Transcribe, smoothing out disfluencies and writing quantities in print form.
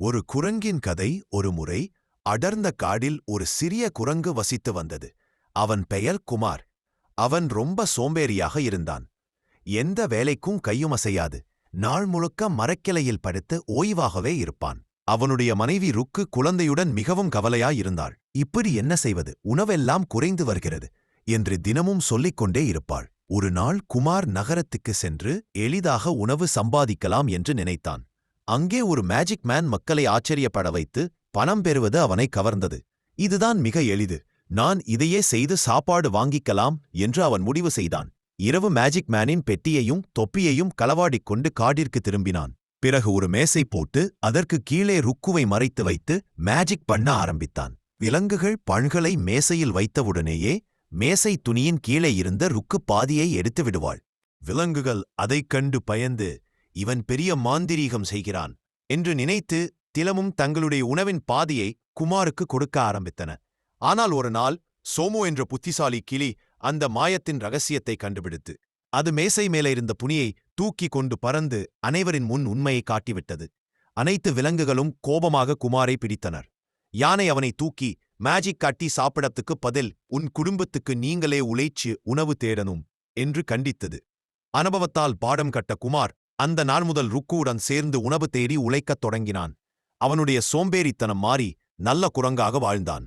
ஒரு குரங்கின் கதை. ஒரு முறை அடர்ந்த காடில் ஒரு சிறிய குரங்கு வசித்து வந்தது. அவன் பெயர் குமார். அவன் ரொம்ப சோம்பேறியாக இருந்தான். எந்த வேலைக்கும் கையும் அசையாது. நாள் முழுக்க மரக்கிளையில் படுத்து ஓய்வாகவே இருப்பான். அவனுடைய மனைவி ருக்கு குழந்தையுடன் மிகவும் கவலையாயிருந்தாள். இப்படி என்ன செய்வது, உணவெல்லாம் குறைந்து வருகிறது என்று தினமும் சொல்லிக் கொண்டே இருப்பாள். ஒரு நாள் குமார் நகரத்துக்கு சென்று எளிதாக உணவு சம்பாதிக்கலாம் என்று நினைத்தான். அங்கே ஒரு மேஜிக் மேன் மக்களை ஆச்சரியப்பட வைத்து பணம் பெறுவது அவனை கவர்ந்தது. இதுதான் மிக எளிது, நான் இதையே செய்து சாப்பாடு வாங்கிக்கலாம் என்று அவன் முடிவு செய்தான். இரவு மேஜிக் மேனின் பெட்டியையும் தொப்பியையும் களவாடிக் கொண்டு காடிற்கு திரும்பினான். பிறகு ஒரு மேசை போட்டு அதற்கு கீழே ருக்குவை மறைத்து வைத்து மேஜிக் பண்ண ஆரம்பித்தான். விலங்குகள் பண்களை மேசையில் வைத்தவுடனேயே மேசை துணியின் கீழே இருந்த ருக்கு பாதியை எடுத்து விடுவாள். விலங்குகள் அதைக் கண்டு பயந்து, இவன் பெரிய மாந்திரீகம் செய்கிறான் என்று நினைத்து தினமும் தங்களுடைய உணவின் பாதியை குமாருக்கு கொடுக்க ஆரம்பித்தன. ஆனால் ஒரு நாள் சோமு என்ற புத்திசாலி கிளி அந்த மாயத்தின் ரகசியத்தை கண்டுபிடித்து அது மேசை மேலே இருந்த புனியை தூக்கி கொண்டு பறந்து அனைவரின் முன் உண்மையை காட்டிவிட்டது. அனைத்து விலங்குகளும் கோபமாக குமாரை பிடித்தனர். யானை அவனை தூக்கி, மேஜிக் காட்டி சாப்பிடத்துக்கு பதில் உன் குடும்பத்துக்கு நீங்களே உழைச்சு உணவு தேடணும் என்று கண்டித்தது. அனுபவத்தால் பாடம் கட்ட குமார் அந்த நாள் முதல் ருக்குவுடன் சேர்ந்து உணவு தேடி உழைக்கத் தொடங்கினான். அவனுடைய சோம்பேறித்தனம் மாறி நல்ல குரங்காக வாழ்ந்தான்.